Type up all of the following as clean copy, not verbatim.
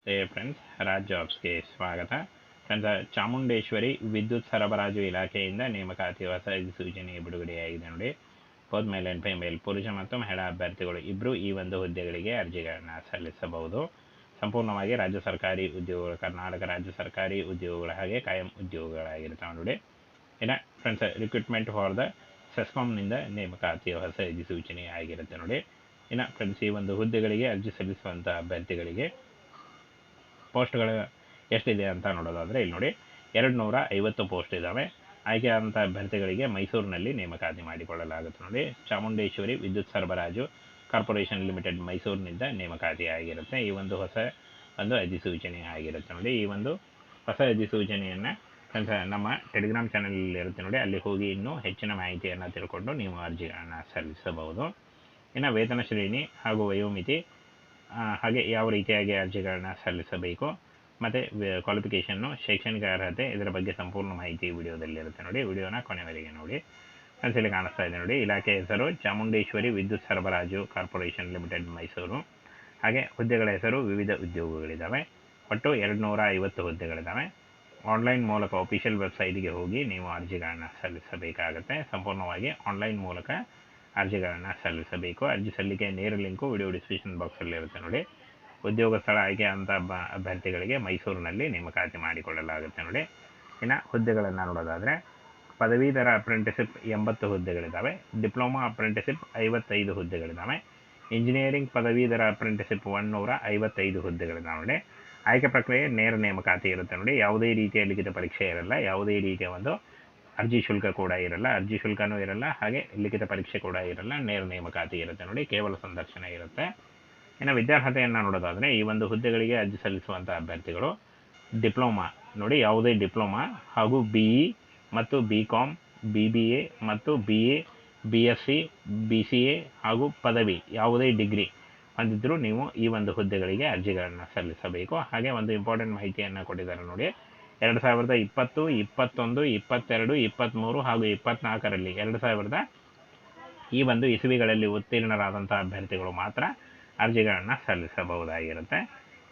Friends, Raj ಜಾಬ್ಸ್ಗೆ ಸ್ವಾಗತ. Friends, Chamundeshwari ವಿದ್ಯುತ್ ಸರಬರಾಜು ಇಲಾಖೆಯಿಂದ ನೇಮಕಾತಿ ಹೊಸ ಅಧಿಸೂಚನೆ ಬಿಡುಗಡೆಯಾಗಿದೆ ನೋಡಿ. ಬೋತ್ ಮೇಲ್ ಆ್ಯಂಡ್ ಫೀಮೇಲ್, ಪುರುಷ ಮತ್ತು ಮಹಿಳಾ ಅಭ್ಯರ್ಥಿಗಳು ಇಬ್ಬರು ಈ ಒಂದು ಹುದ್ದೆಗಳಿಗೆ ಅರ್ಜಿಗಳನ್ನು ಸಲ್ಲಿಸಬಹುದು. ಸಂಪೂರ್ಣವಾಗಿ ರಾಜ್ಯ ಸರ್ಕಾರಿ ಉದ್ಯೋಗಗಳು, ಕರ್ನಾಟಕ ರಾಜ್ಯ ಸರ್ಕಾರಿ ಉದ್ಯೋಗಗಳ ಹಾಗೆ ಕಾಯಂ ಉದ್ಯೋಗಗಳಾಗಿರ್ತಾವೆ ನೋಡಿ. ಇನ್ನು ಫ್ರೆಂಡ್ಸ್, ರಿಕ್ರೂಟ್ಮೆಂಟ್ ಫಾರ್ ದ ಸೆಸ್ಕಾಮ್ನಿಂದ ನೇಮಕಾತಿ ಹೊಸ ಅಧಿಸೂಚನೆ ಆಗಿರುತ್ತೆ ನೋಡಿ. ಇನ್ನು ಫ್ರೆಂಡ್ಸ್, ಈ ಒಂದು ಹುದ್ದೆಗಳಿಗೆ ಅರ್ಜಿ ಸಲ್ಲಿಸುವಂಥ ಅಭ್ಯರ್ಥಿಗಳಿಗೆ ಪೋಸ್ಟ್ಗಳು ಎಷ್ಟಿದೆ ಅಂತ ನೋಡೋದಾದರೆ ಇಲ್ಲಿ ನೋಡಿ, 250 ಪೋಸ್ಟ್ ಇದ್ದಾವೆ. ಆಯ್ಕೆಯಾದಂಥ ಅಭ್ಯರ್ಥಿಗಳಿಗೆ ಮೈಸೂರಿನಲ್ಲಿ ನೇಮಕಾತಿ ಮಾಡಿಕೊಳ್ಳಲಾಗುತ್ತೆ ನೋಡಿ. ಚಾಮುಂಡೇಶ್ವರಿ ವಿದ್ಯುತ್ ಸರಬರಾಜು ಕಾರ್ಪೊರೇಷನ್ ಲಿಮಿಟೆಡ್ ಮೈಸೂರಿನಿಂದ ನೇಮಕಾತಿ ಆಗಿರುತ್ತೆ. ಈ ಒಂದು ಹೊಸ ಅಧಿಸೂಚನೆ ಆಗಿರುತ್ತೆ ನೋಡಿ. ಈ ಒಂದು ಹೊಸ ಅಧಿಸೂಚನೆಯನ್ನು ನಮ್ಮ ಟೆಲಿಗ್ರಾಮ್ ಚಾನಲಲ್ಲಿ ಇರುತ್ತೆ ನೋಡಿ, ಅಲ್ಲಿ ಹೋಗಿ ಇನ್ನೂ ಹೆಚ್ಚಿನ ಮಾಹಿತಿಯನ್ನು ತಿಳ್ಕೊಂಡು ನೀವು ಅರ್ಜಿಗಳನ್ನು ಸಲ್ಲಿಸಬಹುದು. ಇನ್ನು ವೇತನ ಶ್ರೇಣಿ ಹಾಗೂ ವಯೋಮಿತಿ, ಹಾಗೆ ಯಾವ ರೀತಿಯಾಗಿ ಅರ್ಜಿಗಳನ್ನ ಸಲ್ಲಿಸಬೇಕು ಮತ್ತು ಕ್ವಾಲಿಫಿಕೇಷನ್ನು, ಶೈಕ್ಷಣಿಕ ಅರ್ಹತೆ, ಇದರ ಬಗ್ಗೆ ಸಂಪೂರ್ಣ ಮಾಹಿತಿ ವಿಡಿಯೋದಲ್ಲಿರುತ್ತೆ ನೋಡಿ. ವಿಡಿಯೋನ ಕೊನೆವರೆಗೆ ನೋಡಿ. ಇಲ್ಲಿ ಕಾಣಿಸ್ತಾ ಇದೆ ನೋಡಿ, ಇಲಾಖೆ ಹೆಸರು ಚಾಮುಂಡೇಶ್ವರಿ ವಿದ್ಯುತ್ ಸರಬರಾಜು ಕಾರ್ಪೊರೇಷನ್ ಲಿಮಿಟೆಡ್ ಮೈಸೂರು. ಹಾಗೆ ಹುದ್ದೆಗಳ ಹೆಸರು ವಿವಿಧ ಉದ್ಯೋಗಗಳಿದ್ದಾವೆ. ಒಟ್ಟು 250 ಹುದ್ದೆಗಳಿದ್ದಾವೆ. ಆನ್ಲೈನ್ ಮೂಲಕ ಅಫಿಷಿಯಲ್ ವೆಬ್ಸೈಟ್ಗೆ ಹೋಗಿ ನೀವು ಅರ್ಜಿಗಳನ್ನು ಸಲ್ಲಿಸಬೇಕಾಗುತ್ತೆ. ಸಂಪೂರ್ಣವಾಗಿ ಆನ್ಲೈನ್ ಮೂಲಕ ಅರ್ಜಿಗಳನ್ನು ಸಲ್ಲಿಸಬೇಕು. ಅರ್ಜಿ ಸಲ್ಲಿಕೆ ನೇರ ಲಿಂಕು ವಿಡಿಯೋ ಡಿಸ್ಕ್ರಿಪ್ಷನ್ ಬಾಕ್ಸಲ್ಲಿ ಇರುತ್ತೆ ನೋಡಿ. ಉದ್ಯೋಗ ಸ್ಥಳ ಆಯ್ಕೆ ಅಂತ ಅಭ್ಯರ್ಥಿಗಳಿಗೆ ಮೈಸೂರಿನಲ್ಲಿ ನೇಮಕಾತಿ ಮಾಡಿಕೊಳ್ಳಲಾಗುತ್ತೆ ನೋಡಿ. ಇನ್ನು ಹುದ್ದೆಗಳನ್ನು ನೋಡೋದಾದರೆ, ಪದವೀಧರ ಅಪ್ರೆಂಟಿಸಿಪ್ 80 ಹುದ್ದೆಗಳಿದ್ದಾವೆ. ಡಿಪ್ಲೊಮಾ ಅಪ್ರೆಂಟಿಸಿಪ್ 55 ಹುದ್ದೆಗಳಿದ್ದಾವೆ. ಇಂಜಿನಿಯರಿಂಗ್ ಪದವೀಧರ ಅಪ್ರೆಂಟಿಸಿಪ್ 155 ಹುದ್ದೆಗಳಿದ್ದಾವೆ ನೋಡಿ. ಆಯ್ಕೆ ಪ್ರಕ್ರಿಯೆ ನೇರ ನೇಮಕಾತಿ ಇರುತ್ತೆ ನೋಡಿ. ಯಾವುದೇ ರೀತಿಯ ಲಿಖಿತ ಪರೀಕ್ಷೆ ಇರಲ್ಲ, ಯಾವುದೇ ರೀತಿಯ ಅರ್ಜಿ ಶುಲ್ಕ ಕೂಡ ಇರಲ್ಲ, ಅರ್ಜಿ ಶುಲ್ಕನೂ ಇರಲ್ಲ, ಹಾಗೆ ಲಿಖಿತ ಪರೀಕ್ಷೆ ಕೂಡ ಇರಲ್ಲ. ನೇರ ನೇಮಕಾತಿ ಇರುತ್ತೆ ನೋಡಿ. ಕೇವಲ ಸಂದರ್ಶನ ಇರುತ್ತೆ. ಇನ್ನು ವಿದ್ಯಾರ್ಹತೆಯನ್ನು ನೋಡೋದಾದರೆ, ಈ ಒಂದು ಹುದ್ದೆಗಳಿಗೆ ಅರ್ಜಿ ಸಲ್ಲಿಸುವಂಥ ಅಭ್ಯರ್ಥಿಗಳು ಡಿಪ್ಲೊಮಾ ನೋಡಿ, ಯಾವುದೇ ಡಿಪ್ಲೊಮಾ ಹಾಗೂ BE ಮತ್ತು BCom, BBA ಮತ್ತು BA, BSc, BCA ಹಾಗೂ ಪದವಿ ಯಾವುದೇ ಡಿಗ್ರಿ ಹೊಂದಿದ್ದರೂ ನೀವು ಈ ಒಂದು ಹುದ್ದೆಗಳಿಗೆ ಅರ್ಜಿಗಳನ್ನು ಸಲ್ಲಿಸಬೇಕು. ಹಾಗೆ ಒಂದು ಇಂಪಾರ್ಟೆಂಟ್ ಮಾಹಿತಿಯನ್ನು ಕೊಟ್ಟಿದ್ದಾರೆ ನೋಡಿ. 2020, 21, 22, 23 ಹಾಗೂ 24ರಲ್ಲಿ 2000 ಈ ಒಂದು ಇಸವಿಗಳಲ್ಲಿ ಉತ್ತೀರ್ಣರಾದಂಥ ಅಭ್ಯರ್ಥಿಗಳು ಮಾತ್ರ ಅರ್ಜಿಗಳನ್ನು ಸಲ್ಲಿಸಬಹುದಾಗಿರುತ್ತೆ.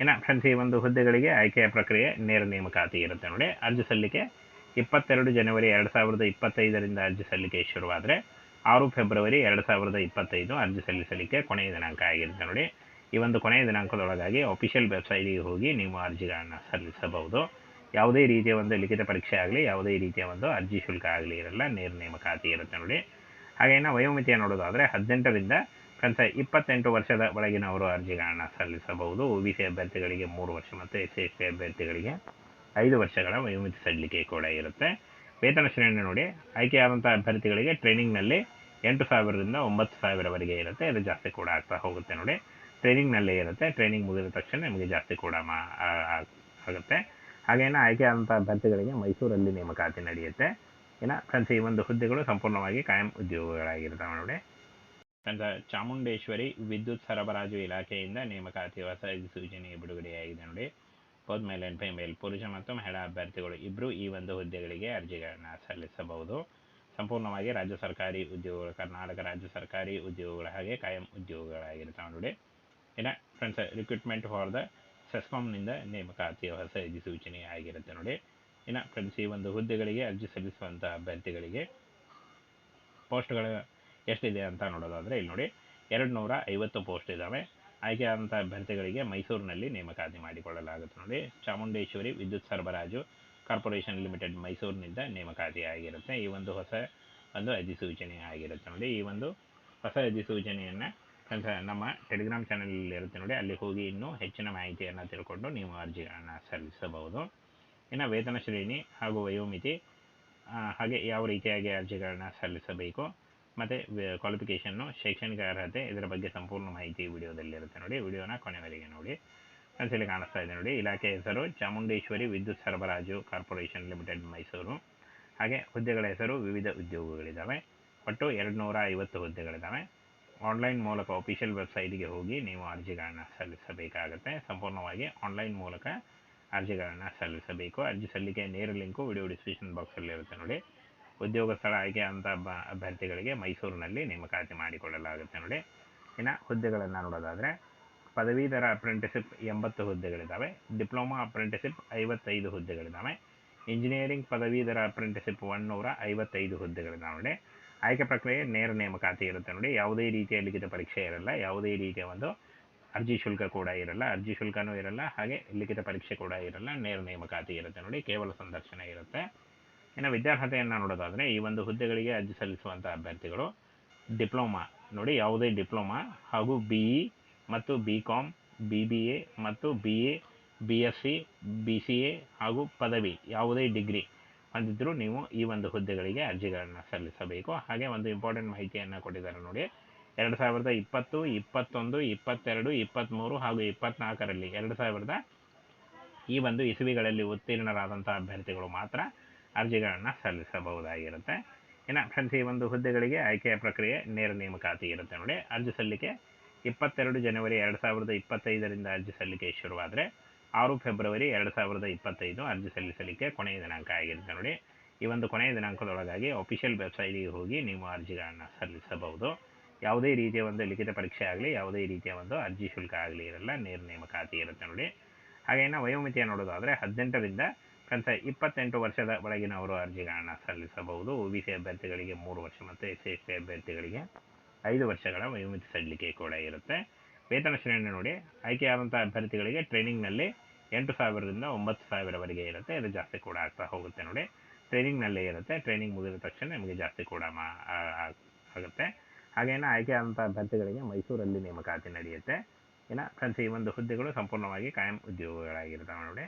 ಇನ್ನು ಫ್ರೆಂಡ್ಸ್, ಈ ಒಂದು ಹುದ್ದೆಗಳಿಗೆ ಆಯ್ಕೆಯ ಪ್ರಕ್ರಿಯೆ ನೇರ ನೇಮಕಾತಿ ಇರುತ್ತೆ ನೋಡಿ. ಅರ್ಜಿ ಸಲ್ಲಿಕೆ 22 ಜನವರಿ 2025ರಿಂದ ಅರ್ಜಿ ಸಲ್ಲಿಕೆ ಶುರುವಾದರೆ 6 ಫೆಬ್ರವರಿ 2025 ಅರ್ಜಿ ಸಲ್ಲಿಸಲಿಕ್ಕೆ ಕೊನೆಯ ದಿನಾಂಕ ಆಗಿರುತ್ತೆ ನೋಡಿ. ಈ ಒಂದು ಕೊನೆಯ ದಿನಾಂಕದೊಳಗಾಗಿ ಅಫಿಷಿಯಲ್ ವೆಬ್ಸೈಟಿಗೆ ಹೋಗಿ ನೀವು ಅರ್ಜಿಗಳನ್ನು ಸಲ್ಲಿಸಬಹುದು. ಯಾವುದೇ ರೀತಿಯ ಲಿಖಿತ ಪರೀಕ್ಷೆ ಆಗಲಿ, ಯಾವುದೇ ರೀತಿಯ ಅರ್ಜಿ ಶುಲ್ಕ ಆಗಲಿ ಇರಲ್ಲ. ನೇರ ನೇಮಕಾತಿ ಇರುತ್ತೆ ನೋಡಿ. ಹಾಗೇನ ವಯೋಮಿತಿಯ ನೋಡೋದಾದರೆ 18ರಿಂದ 28 ವರ್ಷದ ಒಳಗಿನವರು ಅರ್ಜಿಗಳನ್ನು ಸಲ್ಲಿಸಬಹುದು. OBC ಅಭ್ಯರ್ಥಿಗಳಿಗೆ 3 ವರ್ಷ ಮತ್ತು SC/ST ಅಭ್ಯರ್ಥಿಗಳಿಗೆ 5 ವರ್ಷಗಳ ವಯೋಮಿತಿ ಸಡಿಲಿಕೆ ಕೂಡ ಇರುತ್ತೆ. ವೇತನ ಶ್ರೇಣಿ ನೋಡಿ, ಆಯ್ಕೆಯಾದಂಥ ಅಭ್ಯರ್ಥಿಗಳಿಗೆ ಟ್ರೈನಿಂಗ್ನಲ್ಲಿ 8,000ರಿಂದ 9,000ವರೆಗೆ ಇರುತ್ತೆ. ಇದು ಜಾಸ್ತಿ ಕೂಡ ಆಗ್ತಾ ಹೋಗುತ್ತೆ ನೋಡಿ. ಟ್ರೈನಿಂಗ್ನಲ್ಲೇ ಇರುತ್ತೆ. ಟ್ರೈನಿಂಗ್ ಮುಗಿದ ತಕ್ಷಣ ನಿಮಗೆ ಜಾಸ್ತಿ ಕೂಡ ಆಗುತ್ತೆ. ಹಾಗೇನ ಆಯ್ಕೆಯಾದಂಥ ಅಭ್ಯರ್ಥಿಗಳಿಗೆ ಮೈಸೂರಲ್ಲಿ ನೇಮಕಾತಿ ನಡೆಯುತ್ತೆ. ಇನ್ನು ಫ್ರೆಂಡ್ಸ್, ಈ ಒಂದು ಹುದ್ದೆಗಳು ಸಂಪೂರ್ಣವಾಗಿ ಕಾಯಂ ಉದ್ಯೋಗಗಳಾಗಿರ್ತವೆ ನೋಡಿ. ಫ್ರೆಂಡ್ಸ್, ಚಾಮುಂಡೇಶ್ವರಿ ವಿದ್ಯುತ್ ಸರಬರಾಜು ಇಲಾಖೆಯಿಂದ ನೇಮಕಾತಿ ಹೊಸ ಅಧಿಸೂಚನೆ ಬಿಡುಗಡೆಯಾಗಿದೆ ನೋಡಿ. ಬೋತ್ ಮೇಲ್ ಆ್ಯಂಡ್ ಫೀಮೇಲ್, ಪುರುಷ ಮತ್ತು ಮಹಿಳಾ ಅಭ್ಯರ್ಥಿಗಳು ಇಬ್ಬರು ಈ ಒಂದು ಹುದ್ದೆಗಳಿಗೆ ಅರ್ಜಿಗಳನ್ನು ಸಲ್ಲಿಸಬಹುದು. ಸಂಪೂರ್ಣವಾಗಿ ರಾಜ್ಯ ಸರ್ಕಾರಿ ಉದ್ಯೋಗಗಳು, ಕರ್ನಾಟಕ ರಾಜ್ಯ ಸರ್ಕಾರಿ ಉದ್ಯೋಗಗಳ ಹಾಗೆ ಕಾಯಂ ಉದ್ಯೋಗಗಳಾಗಿರ್ತಾವೆ ನೋಡಿ. ಇನ್ನು ಫ್ರೆಂಡ್ಸ್, ರಿಕ್ರೂಟ್ಮೆಂಟ್ ಫಾರ್ ದ ಸೆಸ್ಕಾಮ್ನಿಂದ ನೇಮಕಾತಿ ಹೊಸ ಅಧಿಸೂಚನೆ ಆಗಿರುತ್ತೆ ನೋಡಿ. ಇನ್ನು ಫ್ರೆಂಡ್ಸ್, ಈ ಒಂದು ಹುದ್ದೆಗಳಿಗೆ ಅರ್ಜಿ ಸಲ್ಲಿಸುವಂಥ ಅಭ್ಯರ್ಥಿಗಳಿಗೆ ಪೋಸ್ಟ್ಗಳು ಎಷ್ಟಿದೆ ಅಂತ ನೋಡೋದಾದರೆ ಇಲ್ಲಿ ನೋಡಿ, 250 ಪೋಸ್ಟ್ ಇದ್ದಾವೆ. ಆಯ್ಕೆಯಾದಂಥ ಅಭ್ಯರ್ಥಿಗಳಿಗೆ ಮೈಸೂರಿನಲ್ಲಿ ನೇಮಕಾತಿ ಮಾಡಿಕೊಳ್ಳಲಾಗುತ್ತೆ ನೋಡಿ. ಚಾಮುಂಡೇಶ್ವರಿ ವಿದ್ಯುತ್ ಸರಬರಾಜು ಕಾರ್ಪೊರೇಷನ್ ಲಿಮಿಟೆಡ್ ಮೈಸೂರಿನಿಂದ ನೇಮಕಾತಿ ಆಗಿರುತ್ತೆ. ಈ ಒಂದು ಹೊಸ ಅಧಿಸೂಚನೆ ಆಗಿರುತ್ತೆ ನೋಡಿ. ಈ ಒಂದು ಹೊಸ ಅಧಿಸೂಚನೆಯನ್ನು ನಮ್ಮ ಟೆಲಿಗ್ರಾಮ್ ಚಾನಲಲ್ಲಿ ಇರುತ್ತೆ ನೋಡಿ, ಅಲ್ಲಿ ಹೋಗಿ ಇನ್ನೂ ಹೆಚ್ಚಿನ ಮಾಹಿತಿಯನ್ನು ತಿಳ್ಕೊಂಡು ನೀವು ಅರ್ಜಿಗಳನ್ನು ಸಲ್ಲಿಸಬಹುದು. ಇನ್ನು ವೇತನ ಶ್ರೇಣಿ ಹಾಗೂ ವಯೋಮಿತಿ, ಹಾಗೆ ಯಾವ ರೀತಿಯಾಗಿ ಅರ್ಜಿಗಳನ್ನ ಸಲ್ಲಿಸಬೇಕು ಮತ್ತು ಕ್ವಾಲಿಫಿಕೇಷನ್ನು, ಶೈಕ್ಷಣಿಕ ಅರ್ಹತೆ, ಇದರ ಬಗ್ಗೆ ಸಂಪೂರ್ಣ ಮಾಹಿತಿ ವಿಡಿಯೋದಲ್ಲಿರುತ್ತೆ ನೋಡಿ. ವಿಡಿಯೋನ ಕೊನೆವರೆಗೆ ನೋಡಿ. ಇಲ್ಲಿ ಕಾಣಿಸ್ತಾ ಇದೆ ನೋಡಿ, ಇಲಾಖೆ ಹೆಸರು ಚಾಮುಂಡೇಶ್ವರಿ ವಿದ್ಯುತ್ ಸರಬರಾಜು ಕಾರ್ಪೊರೇಷನ್ ಲಿಮಿಟೆಡ್ ಮೈಸೂರು. ಹಾಗೆ ಹುದ್ದೆಗಳ ಹೆಸರು ವಿವಿಧ ಉದ್ಯೋಗಗಳಿದ್ದಾವೆ. ಒಟ್ಟು 250 ಹುದ್ದೆಗಳಿದ್ದಾವೆ. ಆನ್ಲೈನ್ ಮೂಲಕ ಅಫಿಷಿಯಲ್ ವೆಬ್ಸೈಟ್ಗೆ ಹೋಗಿ ನೀವು ಅರ್ಜಿಗಳನ್ನು ಸಲ್ಲಿಸಬೇಕಾಗುತ್ತೆ. ಸಂಪೂರ್ಣವಾಗಿ ಆನ್ಲೈನ್ ಮೂಲಕ ಅರ್ಜಿಗಳನ್ನು ಸಲ್ಲಿಸಬೇಕು. ಅರ್ಜಿ ಸಲ್ಲಿಕೆ ನೇರ ಲಿಂಕು ವಿಡಿಯೋ ಡಿಸ್ಕ್ರಿಪ್ಷನ್ ಬಾಕ್ಸಲ್ಲಿ ಇರುತ್ತೆ ನೋಡಿ. ಉದ್ಯೋಗ ಸ್ಥಳ ಆಯ್ಕೆ ಅಂತ ಅಭ್ಯರ್ಥಿಗಳಿಗೆ ಮೈಸೂರಿನಲ್ಲಿ ನೇಮಕಾತಿ ಮಾಡಿಕೊಳ್ಳಲಾಗುತ್ತೆ ನೋಡಿ. ಇನ್ನು ಹುದ್ದೆಗಳನ್ನು ನೋಡೋದಾದರೆ, ಪದವೀಧರ ಅಪ್ರೆಂಟಿಸಿಪ್ 80 ಹುದ್ದೆಗಳಿದ್ದಾವೆ. ಡಿಪ್ಲೊಮಾ ಅಪ್ರೆಂಟಿಸಿಪ್ 55 ಹುದ್ದೆಗಳಿದ್ದಾವೆ. ಇಂಜಿನಿಯರಿಂಗ್ ಪದವೀಧರ ಅಪ್ರೆಂಟಿಸಿಪ್ 155 ಹುದ್ದೆಗಳಿದ್ದಾವೆ ನೋಡಿ. ಆಯ್ಕೆ ಪ್ರಕ್ರಿಯೆ ನೇರ ನೇಮಕಾತಿ ಇರುತ್ತೆ ನೋಡಿ. ಯಾವುದೇ ರೀತಿಯ ಲಿಖಿತ ಪರೀಕ್ಷೆ ಇರಲ್ಲ, ಯಾವುದೇ ರೀತಿಯ ಒಂದು ಅರ್ಜಿ ಶುಲ್ಕ ಕೂಡ ಇರಲ್ಲ, ಅರ್ಜಿ ಶುಲ್ಕನೂ ಇರಲ್ಲ, ಹಾಗೆ ಲಿಖಿತ ಪರೀಕ್ಷೆ ಕೂಡ ಇರಲ್ಲ, ನೇರ ನೇಮಕಾತಿ ಇರುತ್ತೆ ನೋಡಿ. ಕೇವಲ ಸಂದರ್ಶನ ಇರುತ್ತೆ. ಇನ್ನು ವಿದ್ಯಾರ್ಹತೆಯನ್ನು ನೋಡೋದಾದರೆ ಈ ಒಂದು ಹುದ್ದೆಗಳಿಗೆ ಅರ್ಜಿ ಸಲ್ಲಿಸುವಂಥ ಅಭ್ಯರ್ಥಿಗಳು ಡಿಪ್ಲೊಮಾ ನೋಡಿ, ಯಾವುದೇ ಡಿಪ್ಲೊಮಾ ಹಾಗೂ BE ಮತ್ತು BCom, BBA ಮತ್ತು BA, BSc, BCA ಹಾಗೂ ಪದವಿ ಯಾವುದೇ ಡಿಗ್ರಿ ಹೊಂದಿದ್ದರೂ ನೀವು ಈ ಒಂದು ಹುದ್ದೆಗಳಿಗೆ ಅರ್ಜಿಗಳನ್ನು ಸಲ್ಲಿಸಬೇಕು. ಹಾಗೆ ಒಂದು ಇಂಪಾರ್ಟೆಂಟ್ ಮಾಹಿತಿಯನ್ನು ಕೊಟ್ಟಿದ್ದಾರೆ ನೋಡಿ. 2020, 21, 22, 23 ಹಾಗೂ 24ರಲ್ಲಿ 2000 ಈ ಒಂದು ಇಸವಿಗಳಲ್ಲಿ ಉತ್ತೀರ್ಣರಾದಂಥ ಅಭ್ಯರ್ಥಿಗಳು ಮಾತ್ರ ಅರ್ಜಿಗಳನ್ನು ಸಲ್ಲಿಸಬಹುದಾಗಿರುತ್ತೆ. ಇನ್ನು ಫ್ರೆಂಡ್ಸ್, ಈ ಒಂದು ಹುದ್ದೆಗಳಿಗೆ ಆಯ್ಕೆಯ ಪ್ರಕ್ರಿಯೆ ನೇರ ನೇಮಕಾತಿ ಇರುತ್ತೆ ನೋಡಿ. ಅರ್ಜಿ ಸಲ್ಲಿಕೆ 22 ಜನವರಿ 2025ರಿಂದ ಅರ್ಜಿ ಸಲ್ಲಿಕೆ ಶುರುವಾದರೆ 6 ಫೆಬ್ರವರಿ 2025 ಅರ್ಜಿ ಸಲ್ಲಿಸಲಿಕ್ಕೆ ಕೊನೆಯ ದಿನಾಂಕ ಆಗಿರುತ್ತೆ ನೋಡಿ. ಈ ಒಂದು ಕೊನೆಯ ದಿನಾಂಕದೊಳಗಾಗಿ ಅಫಿಷಿಯಲ್ ವೆಬ್ಸೈಟಿಗೆ ಹೋಗಿ ನೀವು ಅರ್ಜಿಗಳನ್ನು ಸಲ್ಲಿಸಬಹುದು. ಯಾವುದೇ ರೀತಿಯ ಒಂದು ಲಿಖಿತ ಪರೀಕ್ಷೆ ಆಗಲಿ, ಯಾವುದೇ ರೀತಿಯ ಒಂದು ಅರ್ಜಿ ಶುಲ್ಕ ಆಗಲಿ ಇರಲ್ಲ, ನೇರ ನೇಮಕಾತಿ ಇರುತ್ತೆ ನೋಡಿ. ಹಾಗೇನ ವಯೋಮಿತಿಯ ನೋಡೋದಾದರೆ 18ರಿಂದ 28 ವರ್ಷದ ಒಳಗಿನವರು ಅರ್ಜಿಗಳನ್ನು ಸಲ್ಲಿಸಬಹುದು. OBC ಅಭ್ಯರ್ಥಿಗಳಿಗೆ 3 ವರ್ಷ ಮತ್ತು SC ಅಭ್ಯರ್ಥಿಗಳಿಗೆ 5 ವರ್ಷಗಳ ವಯೋಮಿತಿ ಸಡಿಲಿಕೆ ಕೂಡ ಇರುತ್ತೆ. ವೇತನ ಶ್ರೇಣಿ ನೋಡಿ, ಆಯ್ಕೆಯಾದಂಥ ಅಭ್ಯರ್ಥಿಗಳಿಗೆ ಟ್ರೈನಿಂಗ್ನಲ್ಲಿ 8,000ರಿಂದ 9,000ವರೆಗೆ ಇರುತ್ತೆ. ಇದು ಜಾಸ್ತಿ ಕೂಡ ಆಗ್ತಾ ಹೋಗುತ್ತೆ ನೋಡಿ. ಟ್ರೈನಿಂಗ್ನಲ್ಲೇ ಇರುತ್ತೆ. ಟ್ರೈನಿಂಗ್ ಮುಗಿದ ತಕ್ಷಣ ನಿಮಗೆ ಜಾಸ್ತಿ ಕೂಡ ಆಗುತ್ತೆ. ಹಾಗೇನ ಆಯ್ಕೆಯಾದಂಥ ಅಭ್ಯರ್ಥಿಗಳಿಗೆ ಮೈಸೂರಲ್ಲಿ ನೇಮಕಾತಿ ನಡೆಯುತ್ತೆ. ಇನ್ನು ಫ್ರೆಂಡ್ಸ್, ಈ ಒಂದು ಹುದ್ದೆಗಳು ಸಂಪೂರ್ಣವಾಗಿ ಕಾಯಂ ಉದ್ಯೋಗಗಳಾಗಿರ್ತವೆ ನೋಡಿ.